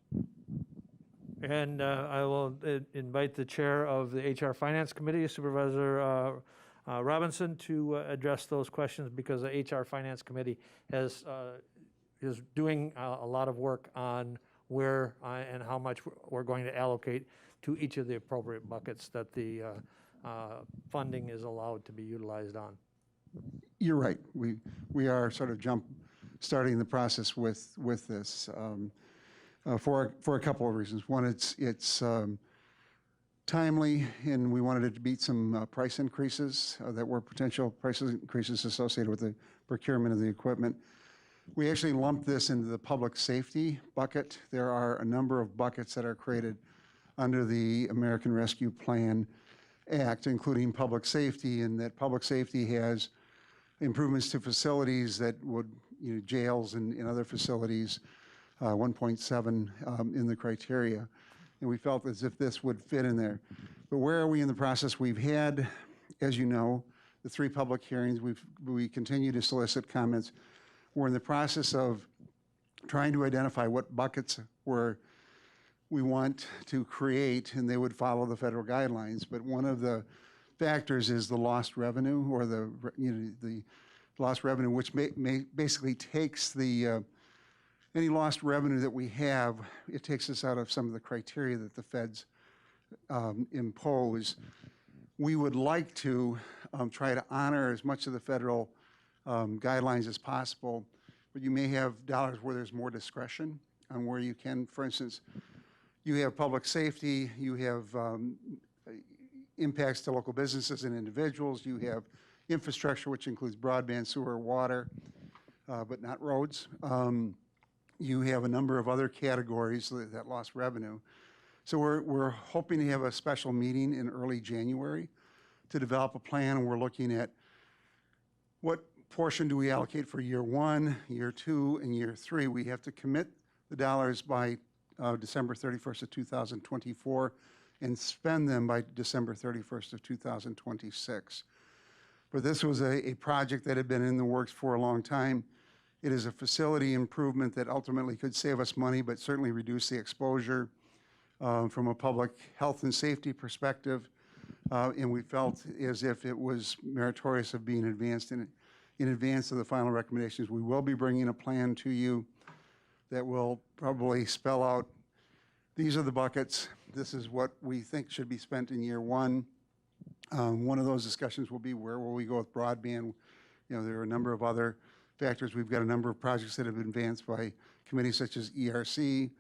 And I will invite the chair of the HR Finance Committee, Supervisor Robinson, to address those questions, because the HR Finance Committee is doing a lot of work on where and how much we're going to allocate to each of the appropriate buckets that the funding is allowed to be utilized on. You're right. We are sort of starting the process with this. For a couple of reasons. One, it's timely, and we wanted it to beat some price increases that were potential price increases associated with the procurement of the equipment. We actually lumped this into the public safety bucket. There are a number of buckets that are created under the American Rescue Plan Act, including public safety, and that public safety has improvements to facilities that would, jails and other facilities, 1.7 in the criteria, and we felt as if this would fit in there. But where are we in the process? We've had, as you know, the 3 public hearings. We continue to solicit comments. We're in the process of trying to identify what buckets we want to create, and they would follow the federal guidelines. But one of the factors is the lost revenue, or the lost revenue, which basically takes the any lost revenue that we have, it takes us out of some of the criteria that the feds impose. We would like to try to honor as much of the federal guidelines as possible, but you may have dollars where there's more discretion on where you can. For instance, you have public safety, you have impacts to local businesses and individuals, you have infrastructure, which includes broadband, sewer, water, but not roads. You have a number of other categories that lost revenue. So we're hoping to have a special meeting in early January to develop a plan, and we're looking at what portion do we allocate for year 1, year 2, and year 3. We have to commit the dollars by December 31st of 2024 and spend them by December 31st of 2026. But this was a project that had been in the works for a long time. It is a facility improvement that ultimately could save us money, but certainly reduce the exposure from a public health and safety perspective. and we felt as if it was meritorious of being advanced in advance of the final recommendations. We will be bringing a plan to you that will probably spell out, these are the buckets, this is what we think should be spent in year one. One of those discussions will be where will we go with broadband. You know, there are a number of other factors. We've got a number of projects that have been advanced by committees such as ERC,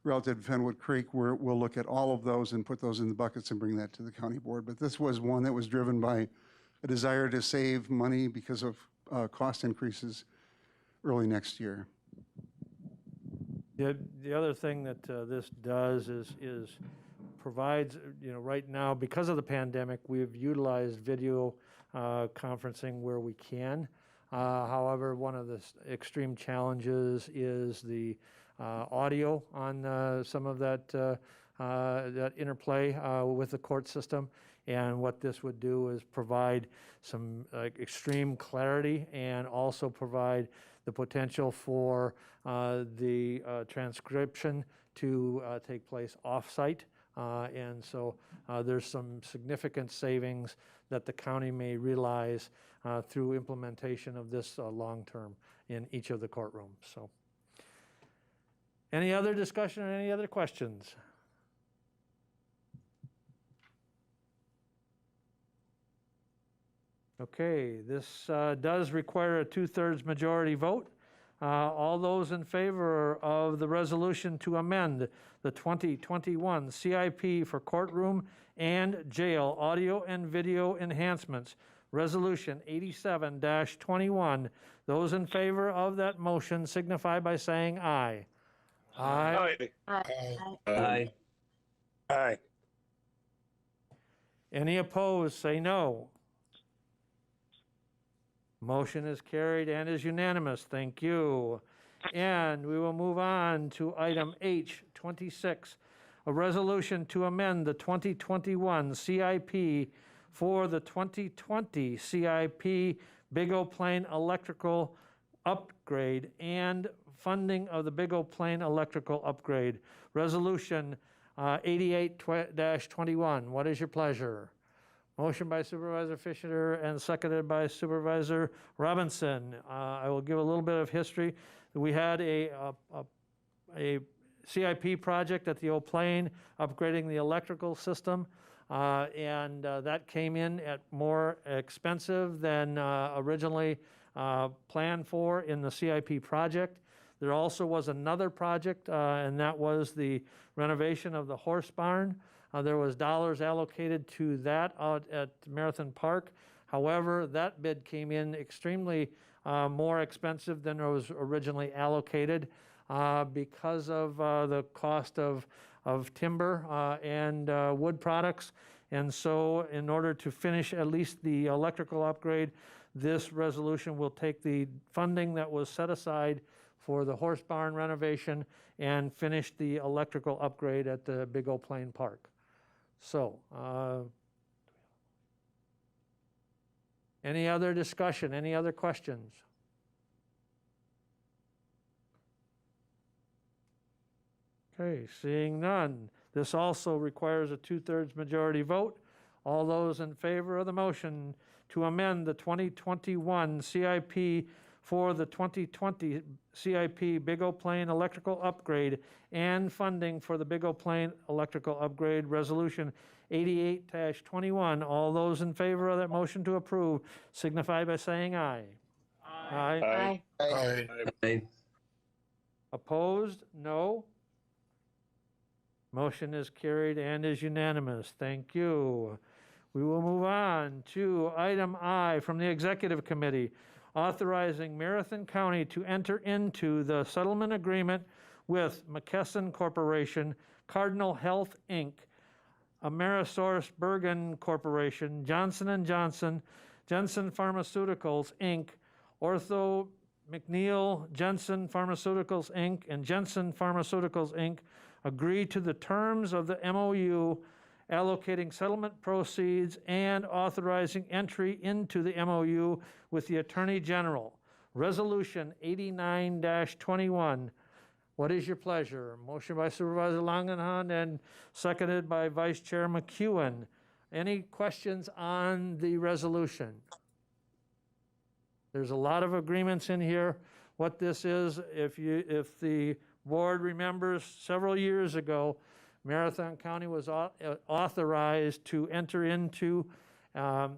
relative to Fenwood Creek, where we'll look at all of those and put those in the buckets and bring that to the county board. But this was one that was driven by a desire to save money because of cost increases early next year. The other thing that this does is provides, you know, right now, because of the pandemic, we've utilized video conferencing where we can. However, one of the extreme challenges is the audio on some of that interplay with the court system. And what this would do is provide some extreme clarity and also provide the potential for the transcription to take place off-site. And so there's some significant savings that the county may realize through implementation of this long-term in each of the courtrooms. So, any other discussion or any other questions? Okay, this does require a 2/3 majority vote. All those in favor of the resolution to amend the 2021 CIP for courtroom and jail audio and video enhancements, Resolution 87-21, those in favor of that motion signify by saying aye. Aye. Aye. Aye. Any opposed, say no. Motion is carried and is unanimous. Thank you. And we will move on to item H26, a resolution to amend the 2021 CIP for the 2020 CIP Big O Plain electrical upgrade and funding of the Big O Plain electrical upgrade. Resolution 88-21. What is your pleasure? Motion by Supervisor Fisher and seconded by Supervisor Robinson. I will give a little bit of history. We had a CIP project at the Old Plain, upgrading the electrical system, and that came in at more expensive than originally planned for in the CIP project. There also was another project, and that was the renovation of the horse barn. There was dollars allocated to that out at Marathon Park. However, that bid came in extremely more expensive than was originally allocated because of the cost of timber and wood products. And so in order to finish at least the electrical upgrade, this resolution will take the funding that was set aside for the horse barn renovation and finish the electrical upgrade at the Big O Plain Park. So, any other discussion, any other questions? Okay, seeing none. This also requires a 2/3 majority vote. All those in favor of the motion to amend the 2021 CIP for the 2020 CIP Big O Plain electrical upgrade and funding for the Big O Plain electrical upgrade, Resolution 88-21. All those in favor of that motion to approve signify by saying aye. Aye. Aye. Aye. Opposed? No. Motion is carried and is unanimous. Thank you. We will move on to item I from the Executive Committee, authorizing Marathon County to enter into the settlement agreement with Mckesson Corporation, Cardinal Health, Inc., Amerisource Bergen Corporation, Johnson & Johnson, Jensen Pharmaceuticals, Inc., Ortho McNeil, Jensen Pharmaceuticals, Inc., and Jensen Pharmaceuticals, Inc. agree to the terms of the MOU, allocating settlement proceeds and authorizing entry into the MOU with the Attorney General. Resolution 89-21. What is your pleasure? Motion by Supervisor Langenhahn and seconded by Vice Chair McEwen. Any questions on the resolution? There's a lot of agreements in here. What this is, if the board remembers, several years ago, Marathon County was authorized to enter into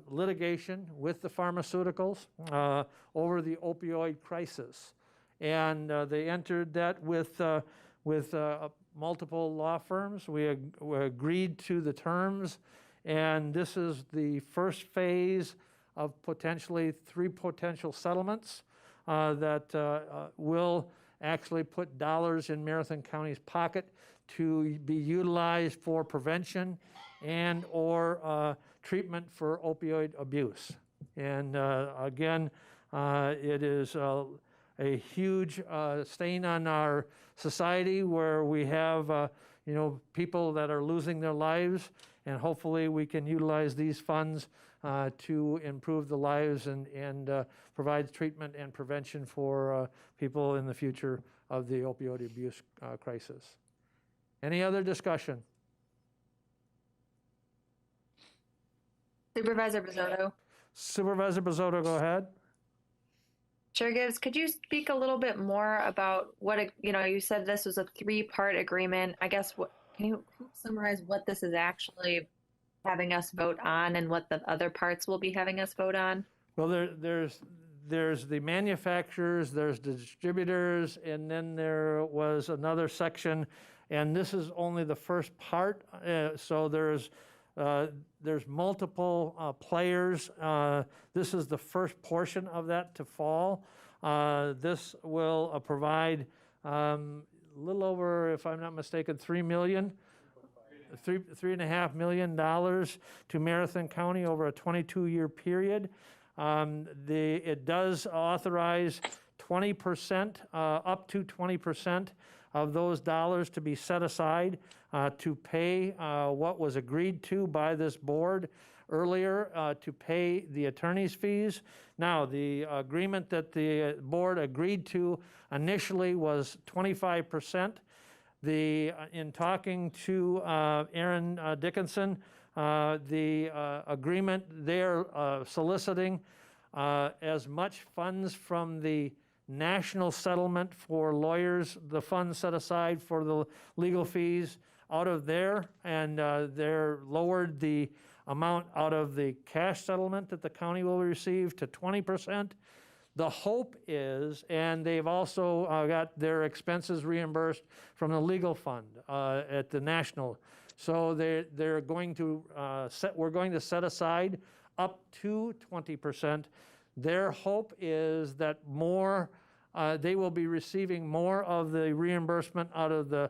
litigation with the pharmaceuticals over the opioid crisis. And they entered that with multiple law firms. We agreed to the terms, and this is the first phase of potentially 3 potential settlements that will actually put dollars in Marathon County's pocket to be utilized for prevention and or treatment for opioid abuse. And again, it is a huge stain on our society where we have people that are losing their lives, and hopefully we can utilize these funds to improve the lives and provide treatment and prevention for people in the future of the opioid abuse crisis. Any other discussion? Supervisor Bozotto. Supervisor Bozotto, go ahead. Chair Gibbs, could you speak a little bit more about what, you said this was a 3-part agreement. I guess, can you summarize what this is actually having us vote on and what the other parts will be having us vote on? Well, there's the manufacturers, there's the distributors, and then there was another section, and this is only the first part. So there's multiple players. This is the first portion of that to fall. This will provide a little over, if I'm not mistaken, $3.5 million to Marathon County over a 22-year period. It does authorize 20%, up to 20% of those dollars to be set aside to pay what was agreed to by this board earlier to pay the attorney's fees. Now, the agreement that the board agreed to initially was 25%. In talking to Aaron Dickinson, the agreement they're soliciting as much funds from the national settlement for lawyers, the funds set aside for the legal fees out of there, and they're lowered the amount out of the cash settlement that the county will receive to 20%. The hope is, and they've also got their expenses reimbursed from the legal fund at the national. So they're going to we're going to set aside up to 20%. Their hope is that they will be receiving more of the reimbursement out of the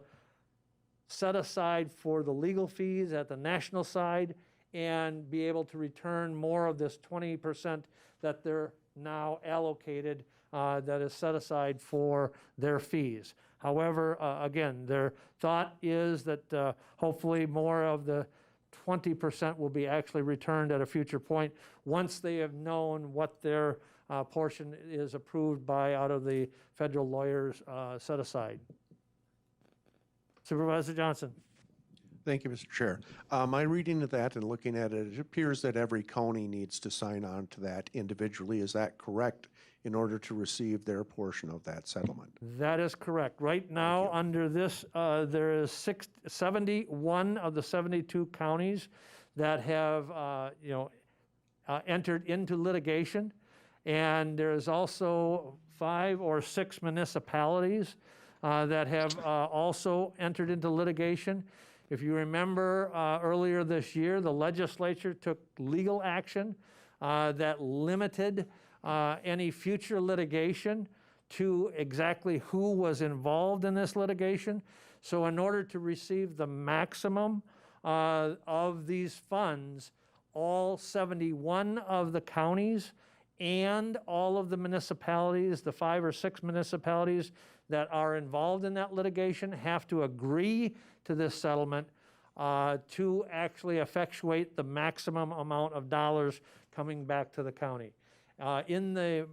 set aside for the legal fees at the national side, and be able to return more of this 20% that they're now allocated that is set aside for their fees. However, again, their thought is that hopefully more of the 20% will be actually returned at a future point once they have known what their portion is approved by out of the federal lawyers set aside. Supervisor Johnson. Thank you, Mr. Chair. My reading of that and looking at it, it appears that every county needs to sign on to that individually. Is that correct, in order to receive their portion of that settlement? That is correct. Right now, under this, there is 71 of the 72 counties that have, entered into litigation, and there's also 5 or 6 municipalities that have also entered into litigation. If you remember, earlier this year, the legislature took legal action that limited any future litigation to exactly who was involved in this litigation. So in order to receive the maximum of these funds, all 71 of the counties and all of the municipalities, the 5 or 6 municipalities that are involved in that litigation, have to agree to this settlement to actually effectuate the maximum amount of dollars coming back to the county. In the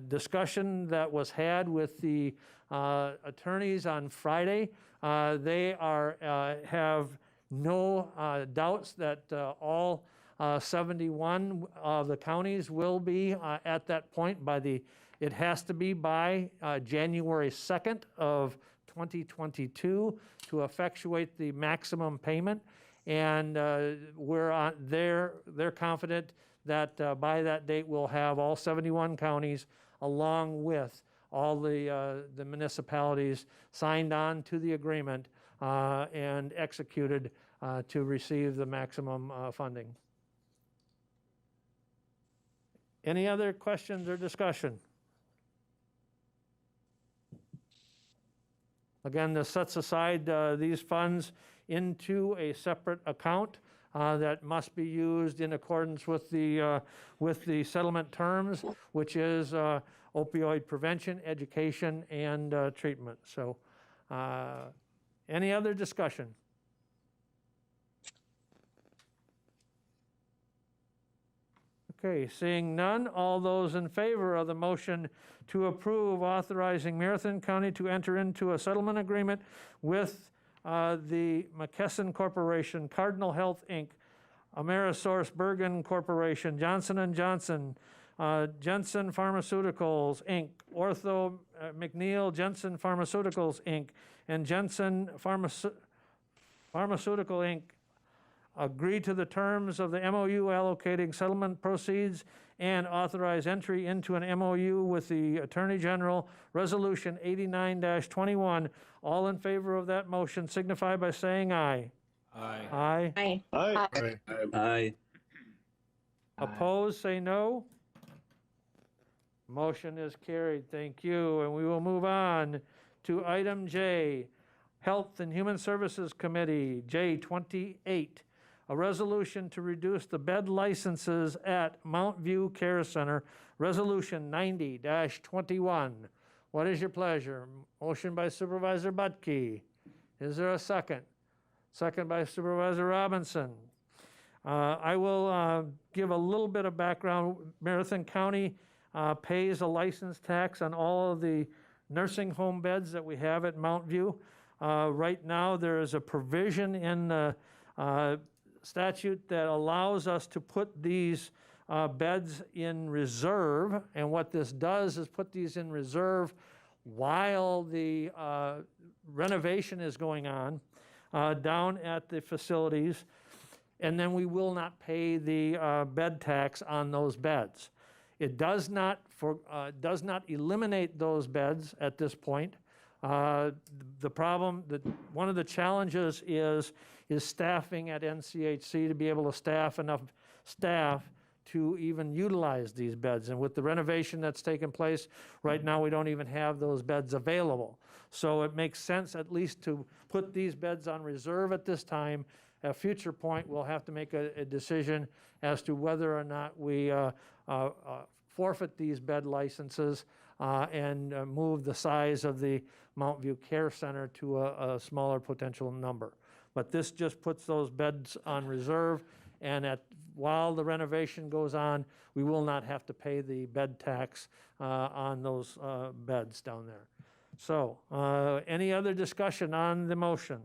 discussion that was had with the attorneys on Friday, they have no doubts that all 71 of the counties will be at that point it has to be by January 2nd of 2022 to effectuate the maximum payment. And they're confident that by that date, we'll have all 71 counties along with all the municipalities signed on to the agreement and executed to receive the maximum funding. Any other questions or discussion? Again, this sets aside these funds into a separate account that must be used in accordance with the settlement terms, which is opioid prevention, education, and treatment. So, any other discussion? Okay, seeing none, all those in favor of the motion to approve authorizing Marathon County to enter into a settlement agreement with the Mckesson Corporation, Cardinal Health, Inc., Amerisource Bergen Corporation, Johnson & Johnson, Jensen Pharmaceuticals, Inc., Ortho McNeil Jensen Pharmaceuticals, Inc., and Jensen Pharmaceutical, Inc., agree to the terms of the MOU allocating settlement proceeds and authorize entry into an MOU with the Attorney General, Resolution 89-21. All in favor of that motion signify by saying aye. Aye. Aye. Aye. Aye. Opposed, say no. Motion is carried. Thank you. And we will move on to item J, Health and Human Services Committee, J28. A resolution to reduce the bed licenses at Mount View Care Center, Resolution 90-21. What is your pleasure? Motion by Supervisor Butke. Is there a second? Second by Supervisor Robinson. I will give a little bit of background. Marathon County pays a license tax on all of the nursing home beds that we have at Mount View. Right now, there is a provision in the statute that allows us to put these beds in reserve, and what this does is put these in reserve while the renovation is going on down at the facilities, and then we will not pay the bed tax on those beds. It does not eliminate those beds at this point. The problem, one of the challenges is staffing at NCHC to be able to staff enough staff to even utilize these beds. And with the renovation that's taken place, right now we don't even have those beds available. So it makes sense at least to put these beds on reserve at this time. At a future point, we'll have to make a decision as to whether or not we forfeit these bed licenses and move the size of the Mount View Care Center to a smaller potential number. But this just puts those beds on reserve, and while the renovation goes on, we will not have to pay the bed tax on those beds down there. So, any other discussion on the motion?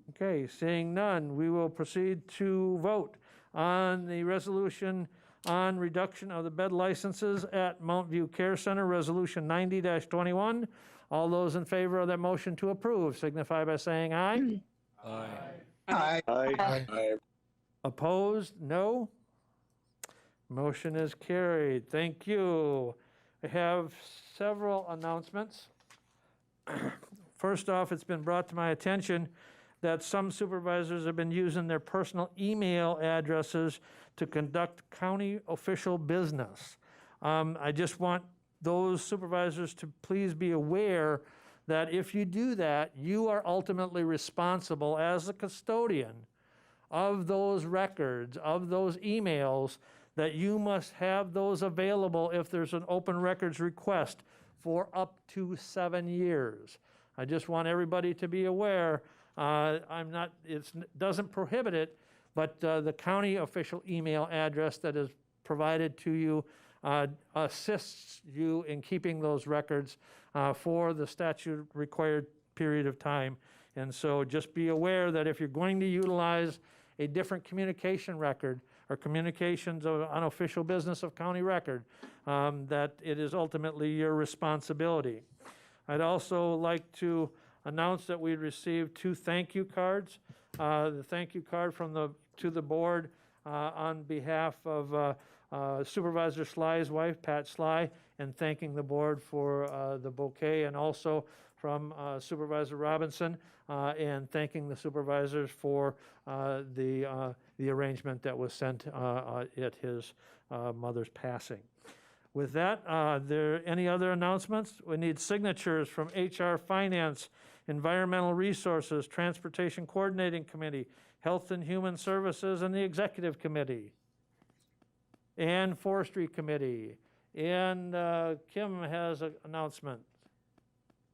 Okay, seeing none, we will proceed to vote on the resolution on reduction of the bed licenses at Mount View Care Center, Resolution 90-21. All those in favor of that motion to approve signify by saying aye. Aye. Aye. Aye. Opposed? No. Motion is carried. Thank you. I have several announcements. First off, it's been brought to my attention that some supervisors have been using their personal email addresses to conduct county official business. I just want those supervisors to please be aware that if you do that, you are ultimately responsible as a custodian of those records, of those emails, that you must have those available if there's an open records request for up to 7 years. I just want everybody to be aware. It doesn't prohibit it, but the county official email address that is provided to you assists you in keeping those records for the statute required period of time. And so just be aware that if you're going to utilize a different communication record or communications of unofficial business of county record, that it is ultimately your responsibility. I'd also like to announce that we received 2 thank you cards. The thank you card to the board on behalf of Supervisor Sly's wife, Pat Sly, and thanking the board for the bouquet, and also from Supervisor Robinson, and thanking the supervisors for the arrangement that was sent at his mother's passing. With that, there any other announcements? We need signatures from HR, Finance, Environmental Resources, Transportation Coordinating Committee, Health and Human Services, and the Executive Committee, and Forestry Committee. And Kim has an announcement.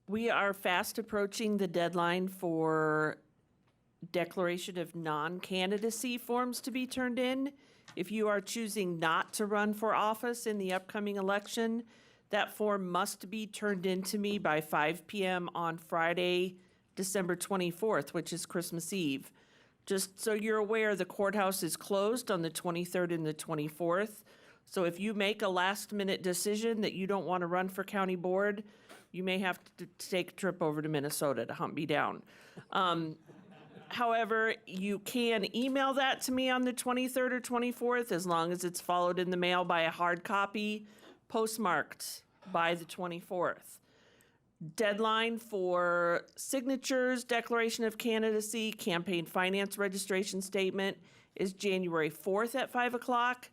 We are fast approaching the deadline for declaration of non-candidacy forms to be turned in. If you are choosing not to run for office in the upcoming election, that form must be turned in to me by 5 p.m. on Friday, December 24th, which is Christmas Eve. Just so you're aware, the courthouse is closed on the 23rd and the 24th. So if you make a last-minute decision that you don't want to run for county board, you may have to take a trip over to Minnesota to hunt me down. However, you can email that to me on the 23rd or 24th, as long as it's followed in the mail by a hard copy, postmarked by the 24th. Deadline for signatures, declaration of candidacy, campaign finance registration statement is January 4th at 5 o'clock.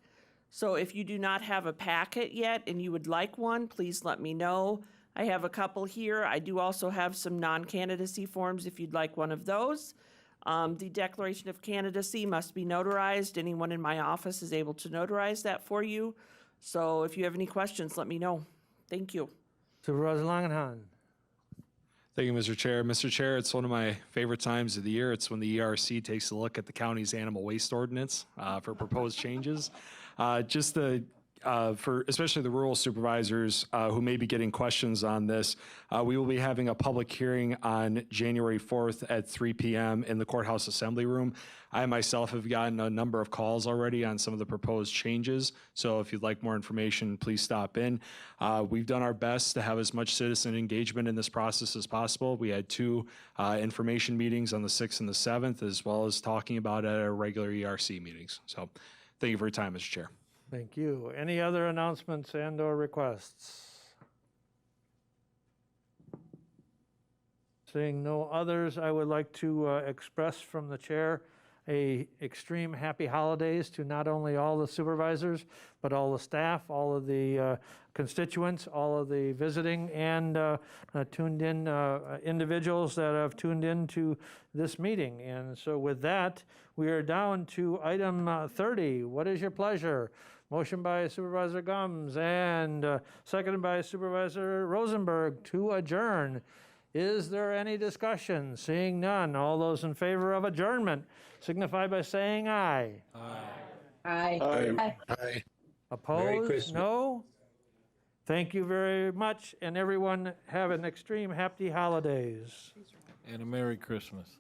So if you do not have a packet yet and you would like one, please let me know. I have a couple here. I do also have some non-candidacy forms if you'd like one of those. The declaration of candidacy must be notarized. Anyone in my office is able to notarize that for you. So if you have any questions, let me know. Thank you. Supervisor Langenhan. Thank you, Mr. Chair. Mr. Chair, it's one of my favorite times of the year. It's when the ERC takes a look at the county's animal waste ordinance for proposed changes. For especially the rural supervisors who may be getting questions on this, we will be having a public hearing on January 4th at 3 p.m. in the courthouse assembly room. I myself have gotten a number of calls already on some of the proposed changes, so if you'd like more information, please stop in. We've done our best to have as much citizen engagement in this process as possible. We had 2 information meetings on the 6th and the 7th, as well as talking about it at our regular ERC meetings. So thank you for your time, Mr. Chair. Thank you. Any other announcements and or requests? Seeing no others, I would like to express from the chair a extreme happy holidays to not only all the supervisors, but all the staff, all of the constituents, all of the visiting and tuned in individuals that have tuned in to this meeting. And so with that, we are down to item 30. What is your pleasure? Motion by Supervisor Gums and seconded by Supervisor Rosenberg to adjourn. Is there any discussion? Seeing none, all those in favor of adjournment signify by saying aye. Aye. Aye. Aye. Opposed? Christmas. No? Thank you very much, and everyone have an extreme happy holidays. And a Merry Christmas.